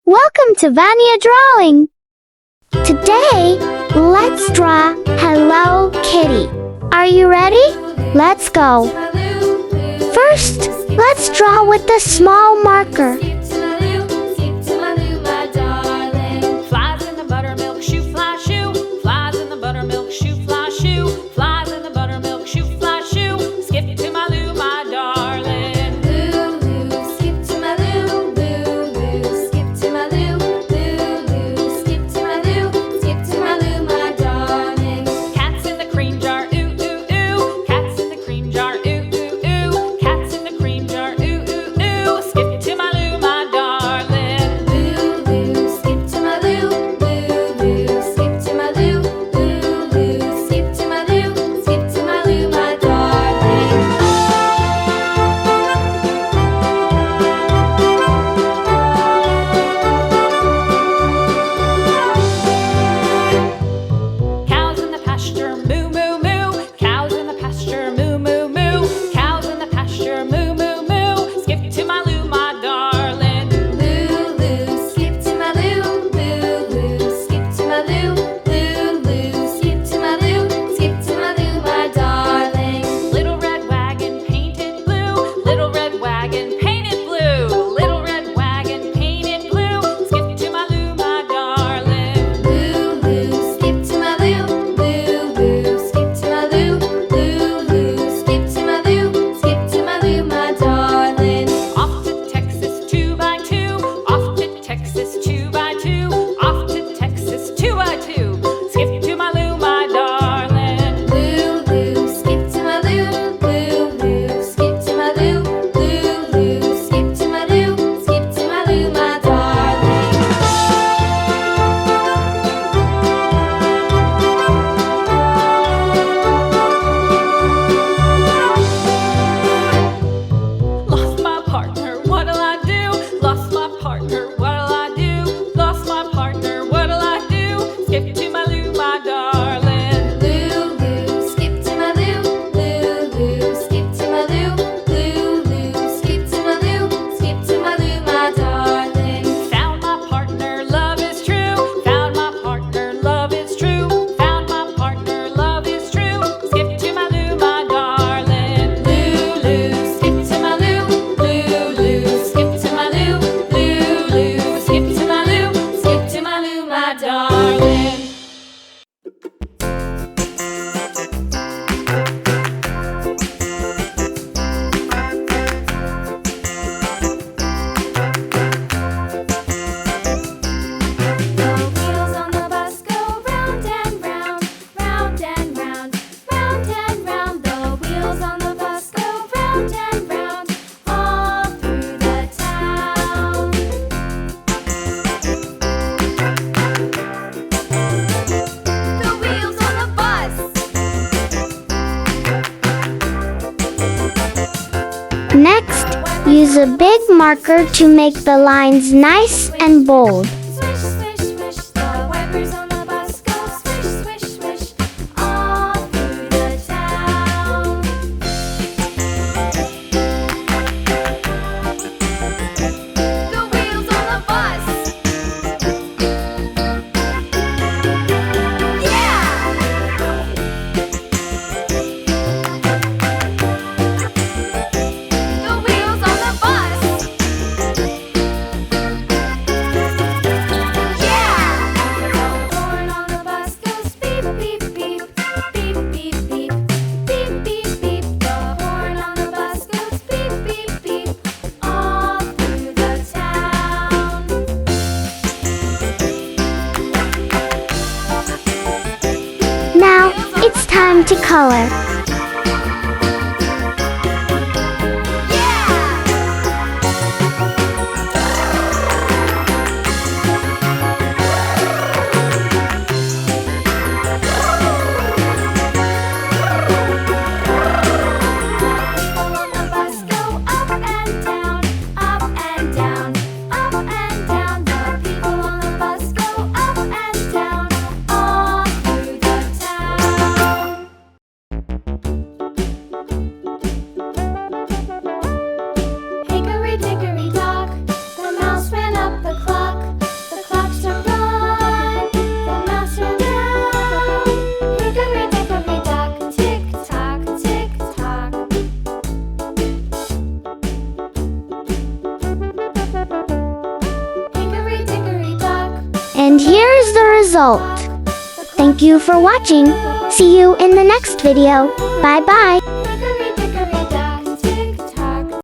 Welcome to Vania Drawing! Today, let's draw Hello Kitty. Are you ready? Let's go! First, let's draw with a small marker. Flies in the buttermilk shoe, fly shoe. Flies in the buttermilk shoe, fly shoe. Flies in the buttermilk shoe, fly shoe. Skip to my Lou, my darling. Lou, skip to my Lou. Lou, skip to my Lou. Lou, skip to my Lou. Skip to my Lou, my darling. Cats in the cream jar, ooh, ooh, ooh. Cats in the cream jar, ooh, ooh, ooh. Cats in the cream jar, ooh, ooh, ooh. Skip to my Lou, my darling. Lou, skip to my Lou. Lou, skip to my Lou. Lou, skip to my Lou. Skip to my Lou, my darling. Cows in the pasture, moo, moo, moo. Cows in the pasture, moo, moo, moo. Cows in the pasture, moo, moo, moo. Skip to my Lou, my darling. Lou, skip to my Lou. Lou, skip to my Lou. Lou, skip to my Lou. Skip to my Lou, my darling. Little red wagon painted blue. Little red wagon painted blue. Little red wagon painted blue. Skip to my Lou, my darling. Lou, skip to my Lou. Lou, skip to my Lou. Lou, skip to my Lou. Skip to my Lou, my darling. Off to Texas 2x2. Off to Texas 2x2. Off to Texas 2x2. Skip to my Lou, my darling. Lou, skip to my Lou. Lou, skip to my Lou. Lou, skip to my Lou. Skip to my Lou, my darling. Lost my partner, what'll I do? Lost my partner, what'll I do? Lost my partner, what'll I do? Skip to my Lou, my darling. Lou, skip to my Lou. Lou, skip to my Lou. Lou, skip to my Lou. Skip to my Lou, my darling. Found my partner, love is true. Found my partner, love is true. Found my partner, love is true. Skip to my Lou, my darling. Lou, skip to my Lou. Lou, skip to my Lou. Lou, skip to my Lou. Skip to my Lou, my darling. The wheels on the bus go round and round, round and round, round and round. The wheels on the bus go round and round, all through the town. The wheels on the bus. Next, use a big marker to make the lines nice and bold. Swish, swish, swish. The wipers on the bus go swish, swish, swish, all through the town. The wheels on the bus. Yeah! The wheels on the bus. Yeah! The horn on the bus goes beep, beep, beep, beep, beep, beep, beep, beep, beep. The horn on the bus goes beep, beep, beep, all through the town. Now, it's time to color. People on the bus go up and down, up and down, up and down. The people on the bus go up and down, all through the town. And here's the result. Thank you for watching. See you in the next video. Bye bye.